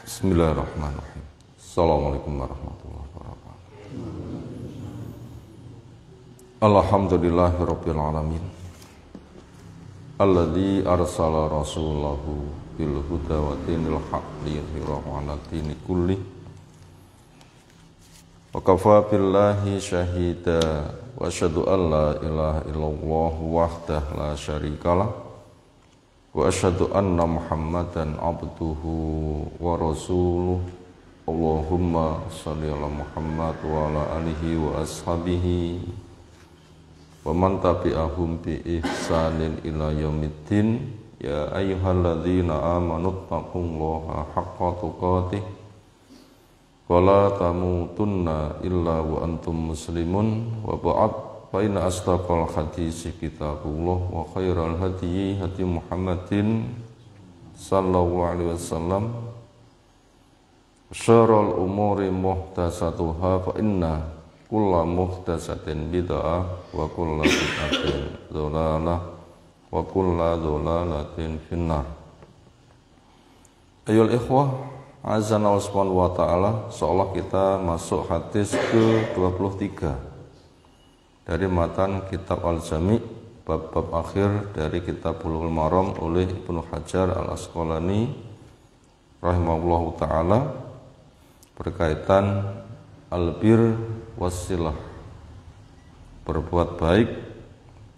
Bismillahirrahmanirrahim. Assalamualaikum warahmatullahi wabarakatuh. Alhamdulillahirabbil alamin. Alladzi arsala rasulahu bil huda wa dinil haqqi liyudhhirahu 'ala dini kulli. Wa kafa billahi syahida wa asyhadu an la ilaha illallah wahdahu la syarikalah. Wa asyhadu anna Muhammadan abduhu wa rasuluh. Allahumma shalli ala Muhammad wa ala alihi wa ashabihi wa man tabi'ahum bi ihsanin ila yaumiddin. Ya ayyuhalladzina amanu taqullaha haqqa tuqatih wa la tamutunna illa wa antum muslimun. Wa ba'd, fa inna asdaqal hadisi kitabullah wa khairal hadyi hadi Muhammadin sallallahu alaihi wasallam. Syarrul umuri muhdatsatuha fa inna kulla muhdatsatin bid'ah wa kulla bid'atin dhalalah wa kulla dhalalatin finnar. Ayol ikhwah, azza wa ta'ala, seolah kita masuk hadis ke-23 dari matan kitab Al-Jami', bab-bab akhir dari kitab Bulughul Maram oleh Ibnu Hajar Al-Asqalani rahimahullahu ta'ala, berkaitan albir wasilah, berbuat baik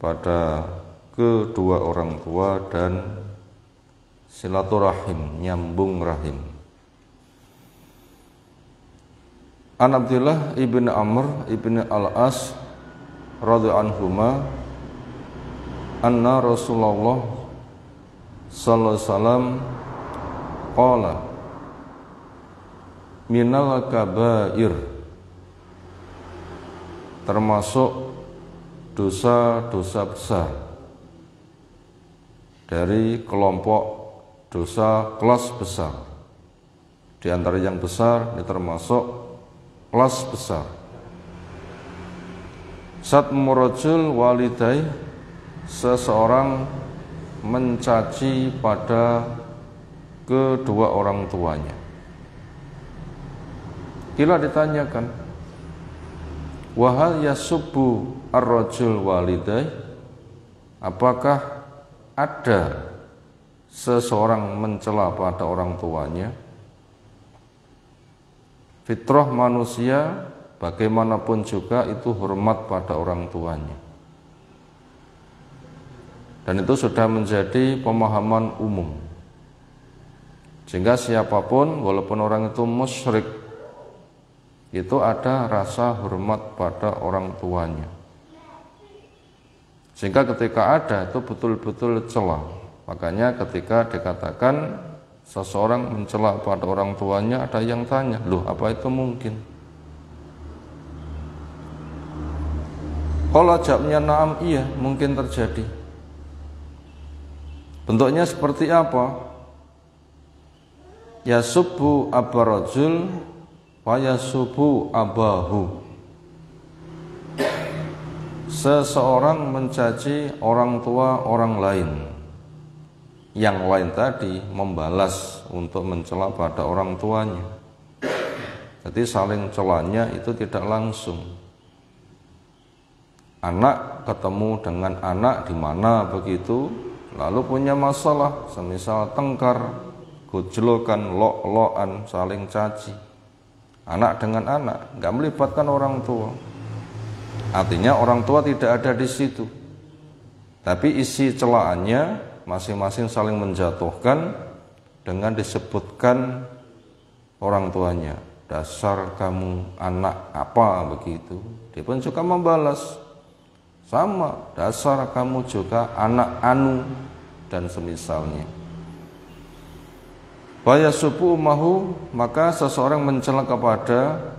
pada kedua orang tua dan silaturahim, nyambung rahim. An Abdillah ibn Amr ibn Al-As radhiyallahu anhuma anna Rasulullah sallallahu alaihi wasallam qala minal kabair, termasuk dosa-dosa besar dari kelompok dosa kelas besar. Di antara yang besar ini termasuk kelas besar. Satmu rajul walidai, seseorang mencaci pada kedua orang tuanya. Kila ditanyakan, wahal yasubbu ar-rajul walidai, apakah ada seseorang mencela pada orang tuanya? Fitrah manusia bagaimanapun juga itu hormat pada orang tuanya. Dan itu sudah menjadi pemahaman umum. Sehingga siapapun, walaupun orang itu musyrik, itu ada rasa hormat pada orang tuanya. Sehingga ketika ada itu betul-betul celah. Makanya ketika dikatakan seseorang mencela pada orang tuanya, ada yang tanya, loh apa itu mungkin? Kalau jawabnya na'am, iya mungkin terjadi. Bentuknya seperti apa? Yasubbu abarajul wa yasubbu abahu. Seseorang mencaci orang tua orang lain, yang lain tadi membalas untuk mencela pada orang tuanya. Jadi saling celanya itu tidak langsung. Anak ketemu dengan anak di mana begitu, lalu punya masalah, semisal tengkar, gojlokan, lok-lokan, saling caci. Anak dengan anak, nggak melibatkan orang tua. Artinya orang tua tidak ada di situ. Tapi isi celaannya masing-masing saling menjatuhkan dengan disebutkan orang tuanya. Dasar kamu anak apa begitu. Dia pun juga membalas. Sama, dasar kamu juga anak anu, dan semisalnya. Wayasubu ummahu, maka seseorang mencela kepada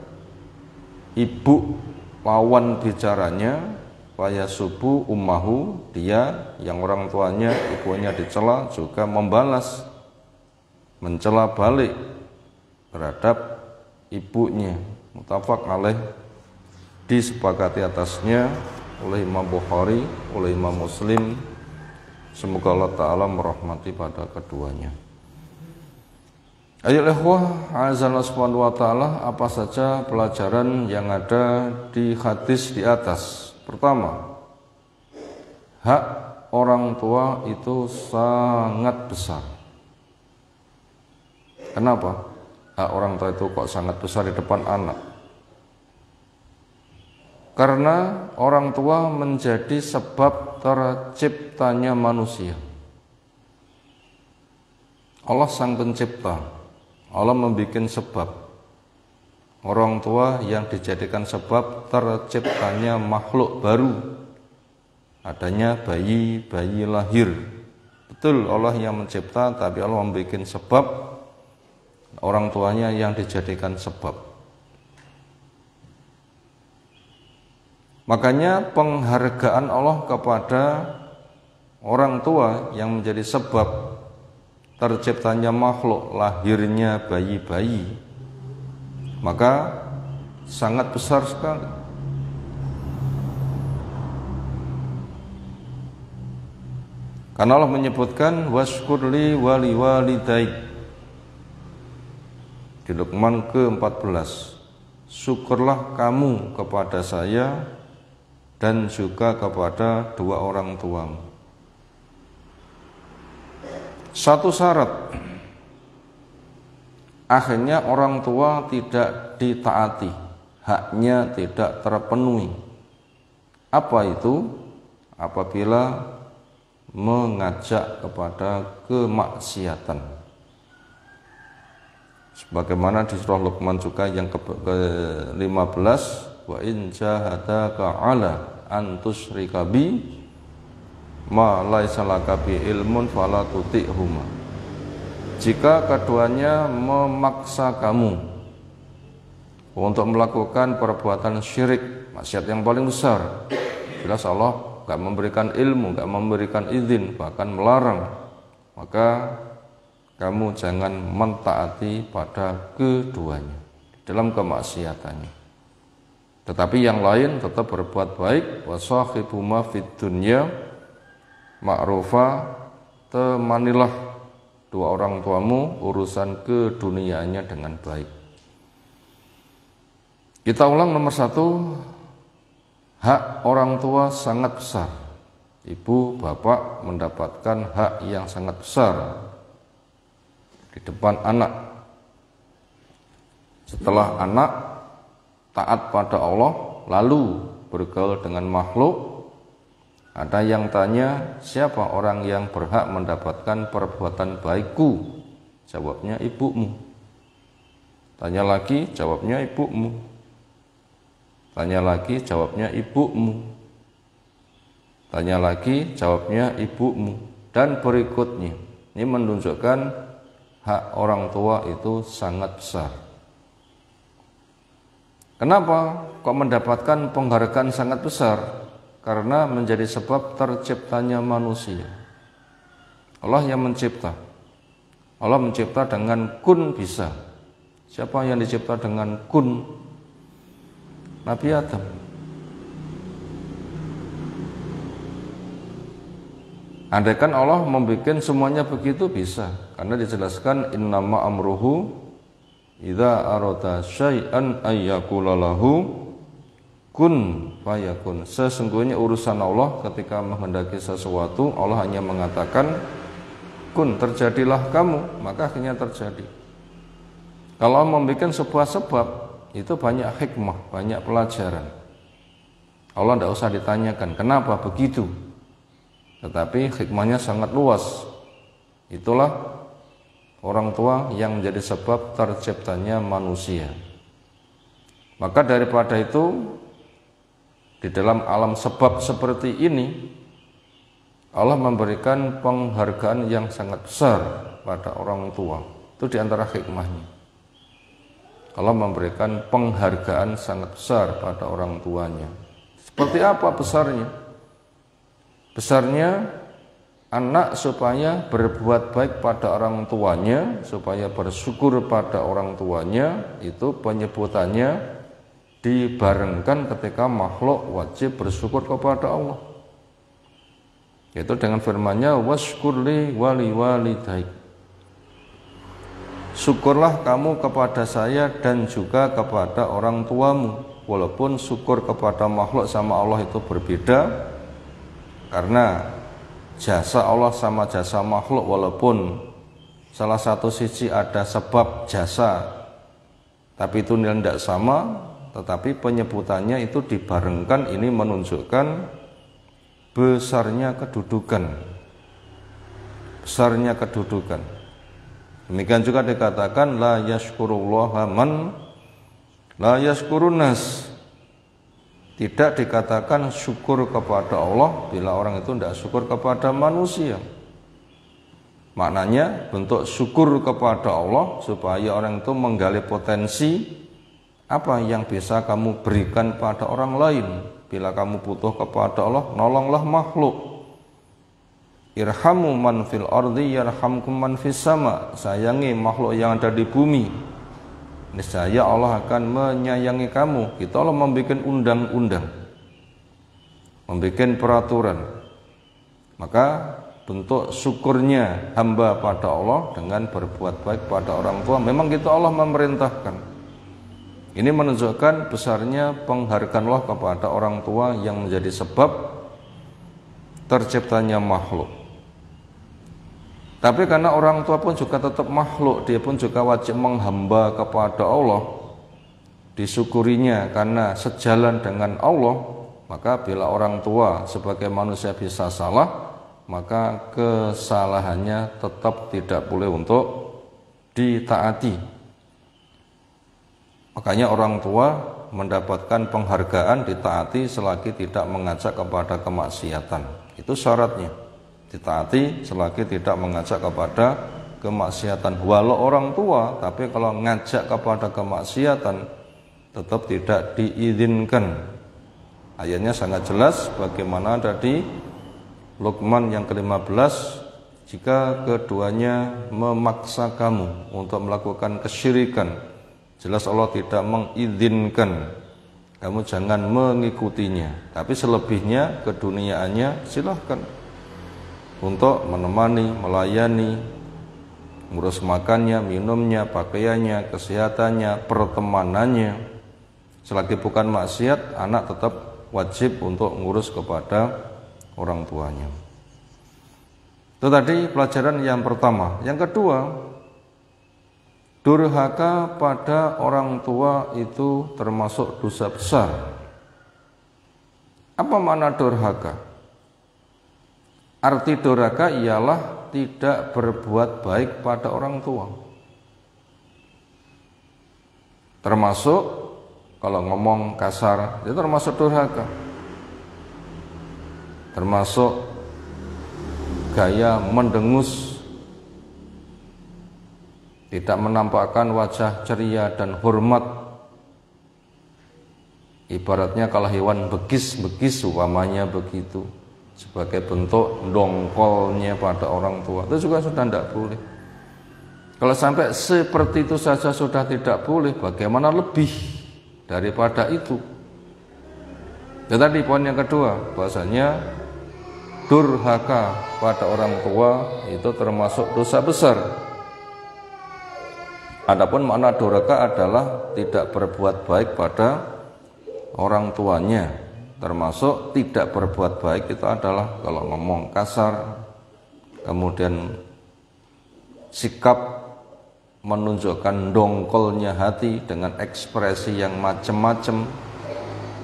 ibu lawan bicaranya. Wayasubu ummahu, dia yang orang tuanya, ibunya dicela juga membalas, mencela balik terhadap ibunya. Muttafaq alaih, disepakati atasnya oleh Imam Bukhari, oleh Imam Muslim. Semoga Allah Ta'ala merahmati pada keduanya. Ayo ikhwah, azza subhanahu wa ta'ala, apa saja pelajaran yang ada di hadis di atas? Pertama, hak orang tua itu sangat besar. Kenapa? Hak orang tua itu kok sangat besar di depan anak? Karena orang tua menjadi sebab terciptanya manusia. Allah sang pencipta. Allah membuat sebab. Orang tua yang dijadikan sebab terciptanya makhluk baru. Adanya bayi lahir. Betul Allah yang mencipta, tapi Allah membuat sebab. Orang tuanya yang dijadikan sebab. Makanya penghargaan Allah kepada orang tua yang menjadi sebab terciptanya makhluk, lahirnya bayi-bayi, maka sangat besar sekali. Karena Allah menyebutkan washkurli wali walidaik di Luqman ke-14, syukurlah kamu kepada saya dan juga kepada dua orang tuamu. Satu syarat, akhirnya orang tua tidak ditaati, haknya tidak terpenuhi. Apa itu? Apabila mengajak kepada kemaksiatan. Sebagaimana di surah Luqman juga yang ke-15, wa in jahadaka ala an tusyrika bi ma laisa laka bi ilmun fala tuti'huma. Jika keduanya memaksa kamu untuk melakukan perbuatan syirik, maksiat yang paling besar, jelas Allah gak memberikan ilmu, gak memberikan izin, bahkan melarang, maka kamu jangan mentaati pada keduanya dalam kemaksiatannya. Tetapi yang lain tetap berbuat baik. Wasahibuma fid dunya ma'rufa, temanilah dua orang tuamu urusan keduniaannya dengan baik. Kita ulang, nomor satu, hak orang tua sangat besar. Ibu bapak mendapatkan hak yang sangat besar di depan anak. Setelah anak taat pada Allah lalu bergaul dengan makhluk, ada yang tanya, siapa orang yang berhak mendapatkan perbuatan baikku? Jawabnya ibumu. Tanya lagi, jawabnya ibumu. Tanya lagi, jawabnya ibumu. Tanya lagi, jawabnya ibumu. Dan berikutnya. Ini menunjukkan hak orang tua itu sangat besar. Kenapa kok mendapatkan penghargaan sangat besar? Karena menjadi sebab terciptanya manusia. Allah yang mencipta. Allah mencipta dengan kun bisa. Siapa yang dicipta dengan kun? Nabi Adam. Andaikan Allah membuat semuanya begitu, bisa. Karena dijelaskan innama amruhu idza arada syai'an ayyaqula lahu kun fayakun. Sesungguhnya urusan Allah ketika menghendaki sesuatu, Allah hanya mengatakan kun, terjadilah kamu, maka akhirnya terjadi. Kalau membuat sebuah sebab, itu banyak hikmah, banyak pelajaran. Allah tidak usah ditanyakan kenapa begitu, tetapi hikmahnya sangat luas. Itulah orang tua yang menjadi sebab terciptanya manusia. Maka daripada itu, di dalam alam sebab seperti ini, Allah memberikan penghargaan yang sangat besar pada orang tua. Itu di antara hikmahnya. Allah memberikan penghargaan sangat besar pada orang tuanya. Seperti apa besarnya? Besarnya anak supaya berbuat baik pada orang tuanya, supaya bersyukur pada orang tuanya, itu penyebutannya dibarengkan ketika makhluk wajib bersyukur kepada Allah, yaitu dengan firman-Nya washkurli wali walidaik. syukurlah kamu kepada saya dan juga kepada orang tuamu. Walaupun syukur kepada makhluk sama Allah itu berbeda, karena jasa Allah sama jasa makhluk, walaupun salah satu sisi ada sebab jasa, tapi itu nilai tidak sama, tetapi penyebutannya itu dibarengkan. Ini menunjukkan besarnya kedudukan. Besarnya kedudukan. Demikian juga dikatakan la yashkurullaha man la yashkurun nas. Tidak dikatakan syukur kepada Allah bila orang itu tidak syukur kepada manusia. Maknanya bentuk syukur kepada Allah supaya orang itu menggali potensi apa yang bisa kamu berikan pada orang lain. Bila kamu butuh kepada Allah, nolonglah makhluk. Irhamu man fil ardi yarhamkum man fis sama. Sayangi makhluk yang ada di bumi, niscaya Allah akan menyayangi kamu. Kita Allah membuat undang-undang, membuat peraturan. Maka bentuk syukurnya hamba pada Allah dengan berbuat baik pada orang tua. Memang kita Allah memerintahkan. Ini menunjukkan besarnya penghargaan Allah kepada orang tua yang menjadi sebab terciptanya makhluk. Tapi karena orang tua pun juga tetap makhluk, dia pun juga wajib menghamba kepada Allah, disyukurinya karena sejalan dengan Allah. Maka bila orang tua sebagai manusia bisa salah, maka kesalahannya tetap tidak boleh untuk ditaati. Makanya orang tua mendapatkan penghargaan ditaati selagi tidak mengajak kepada kemaksiatan. Itu syaratnya, ditaati selagi tidak mengajak kepada kemaksiatan. Walau orang tua, tapi kalau ngajak kepada kemaksiatan tetap tidak diizinkan. Ayatnya sangat jelas bagaimana tadi Luqman yang ke-15, jika keduanya memaksa kamu untuk melakukan kesyirikan, jelas Allah tidak mengizinkan, kamu jangan mengikutinya. Tapi selebihnya keduniaannya silahkan untuk menemani, melayani, ngurus makannya, minumnya, pakaiannya, kesehatannya, pertemanannya. Selagi bukan maksiat, anak tetap wajib untuk ngurus kepada orang tuanya. Itu tadi pelajaran yang pertama. Yang kedua, durhaka pada orang tua itu termasuk dosa besar. Apa makna durhaka? Arti durhaka ialah tidak berbuat baik pada orang tua. Termasuk kalau ngomong kasar, itu termasuk durhaka. Termasuk gaya mendengus, tidak menampakkan wajah ceria dan hormat. Ibaratnya kalau hewan begis-begis umpamanya begitu, sebagai bentuk dongkolnya pada orang tua, itu juga sudah tidak boleh. Kalau sampai seperti itu saja sudah tidak boleh, bagaimana lebih daripada itu? Tadi poin yang kedua, bahasanya durhaka pada orang tua itu termasuk dosa besar. Adapun makna durhaka adalah tidak berbuat baik pada orang tuanya, termasuk tidak berbuat baik itu adalah kalau ngomong kasar, kemudian sikap menunjukkan dongkolnya hati dengan ekspresi yang macam-macam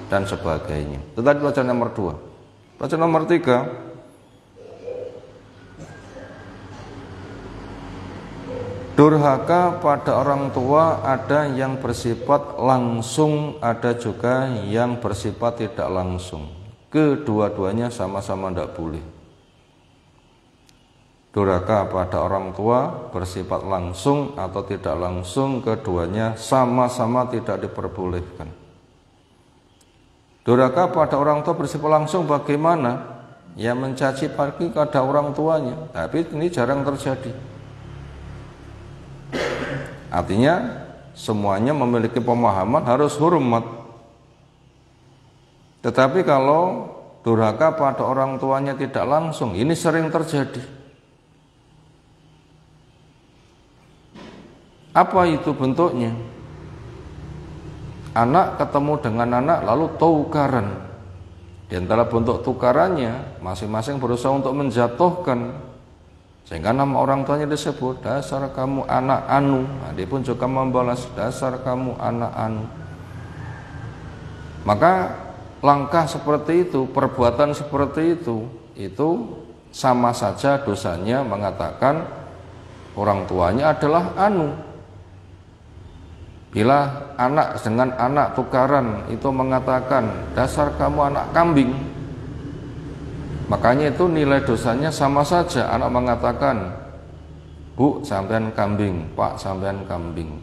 dan sebagainya. Itu tadi pelajaran nomor 2. Pelajaran nomor 3, durhaka pada orang tua ada yang bersifat langsung, ada juga yang bersifat tidak langsung. Kedua-duanya sama-sama tidak boleh. Durhaka pada orang tua bersifat langsung atau tidak langsung, keduanya sama-sama tidak diperbolehkan. Durhaka pada orang tua bersifat langsung bagaimana? Ya mencaci maki pada orang tuanya, tapi ini jarang terjadi. Artinya semuanya memiliki pemahaman harus hormat. Tetapi kalau durhaka pada orang tuanya tidak langsung, ini sering terjadi. Apa itu bentuknya? Anak ketemu dengan anak lalu tukaran. Di antara bentuk tukarannya, masing-masing berusaha untuk menjatuhkan, sehingga nama orang tuanya disebut, dasar kamu anak anu. Nah, dia pun juga membalas, dasar kamu anak anu. Maka langkah seperti itu, perbuatan seperti itu sama saja dosanya mengatakan orang tuanya adalah anu. Bila anak dengan anak tukaran itu mengatakan dasar kamu anak kambing, makanya itu nilai dosanya sama saja. Anak mengatakan, Bu sampean kambing, Pak sampean kambing.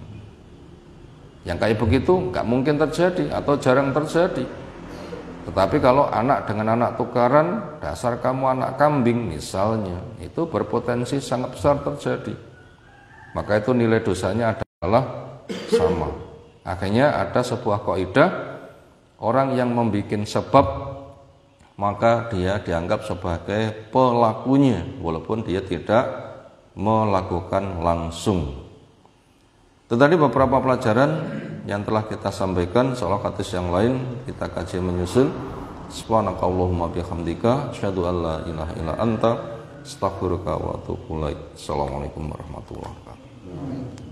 Yang kayak begitu nggak mungkin terjadi atau jarang terjadi. Tetapi kalau anak dengan anak tukaran, dasar kamu anak kambing misalnya, itu berpotensi sangat besar terjadi. Maka itu nilai dosanya adalah sama. Akhirnya ada sebuah kaidah, orang yang membuat sebab maka dia dianggap sebagai pelakunya walaupun dia tidak melakukan langsung. Tetapi beberapa pelajaran yang telah kita sampaikan, seolah hadis yang lain kita kaji menyusul. Subhanakallahumma bihamdika asyhadu an la ilaha illa anta astaghfiruka wa atubu ilaik. Assalamualaikum warahmatullahi wabarakatuh.